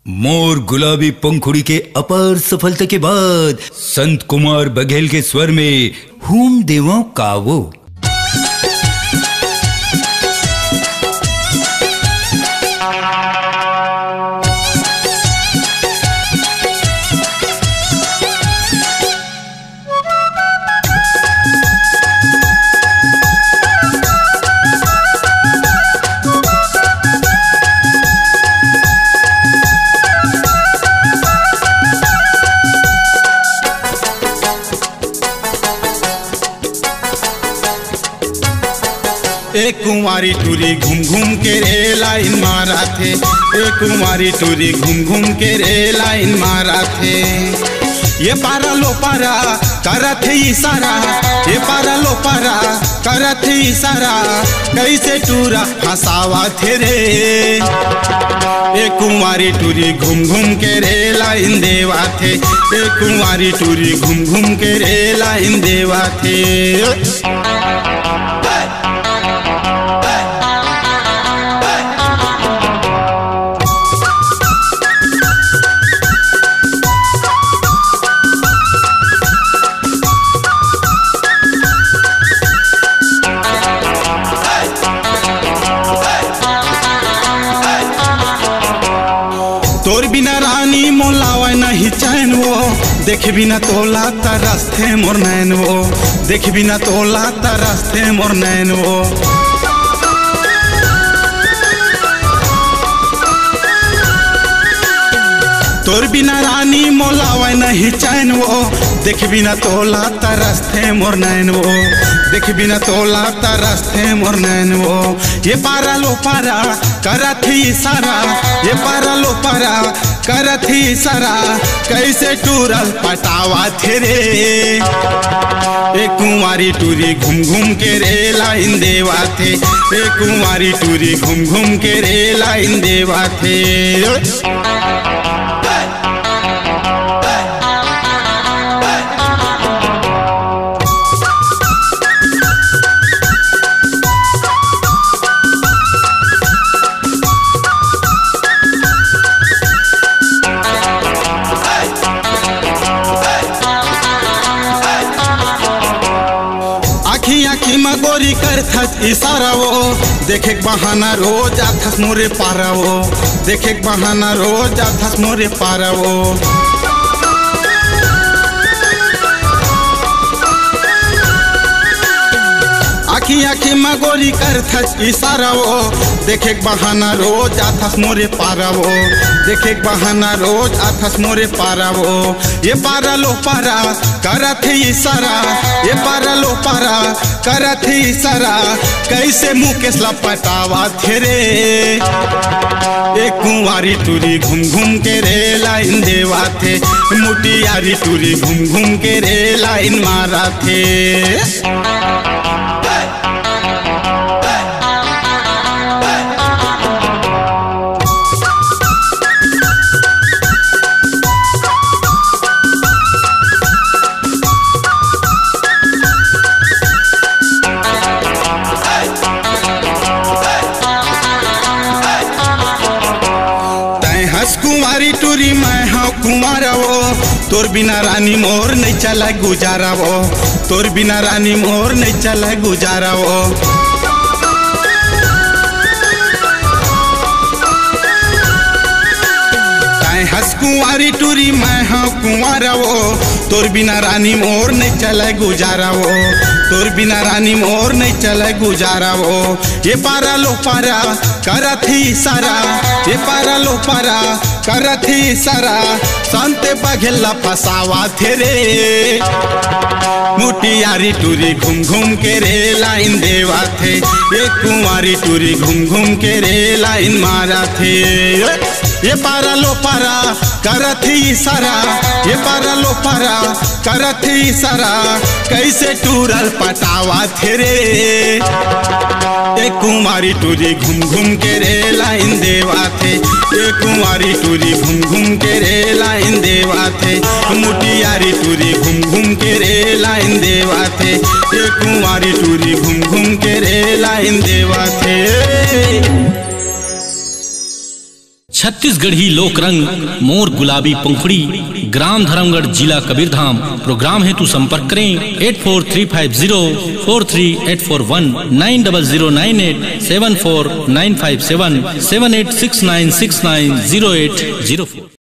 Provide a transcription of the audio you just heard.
मोर गुलाबी पंखुड़ी के अपार सफलता के बाद संत कुमार बघेल के स्वर में हुम देवों कावो। एक कुंवारी टूरी घूम घूम के रे लाइन मारा थे। एक कुंवारी टूरी घूम घूम के रे लाइन मारा थे। ये पारा लो पारा करत है इशारा, ये पारा लो पारा करत है इशारा, कैसे टूरा फसावा थे रे। एक कुंवारी टूरी घूम घूम के रे लाइन देवा थे। एक कुंवारी टूरी घूम घूम के रे लाइन देवा थे। तोर बिना रानी मोलावा नहीं चैन वो, देख बिना तोला तरसते मोर नैन वो, देख बिना तोला तरसते मोर नैन वो। तोर बिना रानी मोलावा नहीं चैन वो, देख बिना तोला तरसते मोर नैन वो, देख बिना तोला तरसते मोर नैन वो। ये पारा लो पारा करत ही इशारा, ये पारा लो पारा करत ही इशारा, कैसे टूरल पटावा थे रे। एक कुंवारी टूरी घूम घूम के रे लाइन देवा थे। एक कुंवारी टूरी घूम घूम के रे लाइन देवा थे। आखी मगोरी करथस इशारा वो, देखे बहाना रोज आथस मोरे पारा वो, देखे बहाना रोज आथस मोरे पारा वो। आखी आखी मगोरी करथस इशारा वो, देखे बहाना रोज आथस मोरे पारा वो, देखे बहाना रोज आथस मोरे पारा वो। ये पारा लो पारा करत है इशारा, ये पारा लो पारा करत है इशारा, कैसे मुकेश लपटावा थे रे। एक कुंवारी टूरी घूम घूम के रे लाइन देवा थे। मुटियारी टूरी घूम घूम के रे लाइन मारा थे। कुंवारी टूरी मैं हाँ कुंवारा वो, तोर बिना रानी मोर नहीं चला गुजारा वो, तोर बिना रानी मोर नहीं चला गुजारा वो। हंस कुंवारी टूरी मैं हाँ कुंवारा वो, तोर बिना रानी मोर नहीं चले गुजारा वो, तोर बिना रानी मोर नहीं चले गुजारा वो। ये पारा लो पारा करत ही इशारा, ये पारा लो पारा करत ही इशारा, संत बघेल फसावा थे रे। मुटियारी टूरी घूम घूम के रे लाइन देवा थे। एक कुंवारी टूरी घूम घूम के रे लाइन मारा थे। ये पारा लो पारा करत ही इशारा, ये पारा लो पारा करत ही इशारा, कैसे टूरल पटावा थे रे। एक कुंवारी टूरी घूम घूम के रे लाइन देवा थे। एक कुंवारी टूरी घूम घूम के रे लाइन देवा थे। मुटियारी टूरी घूम घूम के रे लाइन देवा थे। एक कुंवारी टूरी घूम घूम के रे लाइन देवा थे। छत्तीसगढ़ी लोक रंग मोर गुलाबी पंखुड़ी, ग्राम धर्मगढ़, जिला कबीरधाम। प्रोग्राम हेतु संपर्क करें 8435043841 9009874957 7869690804।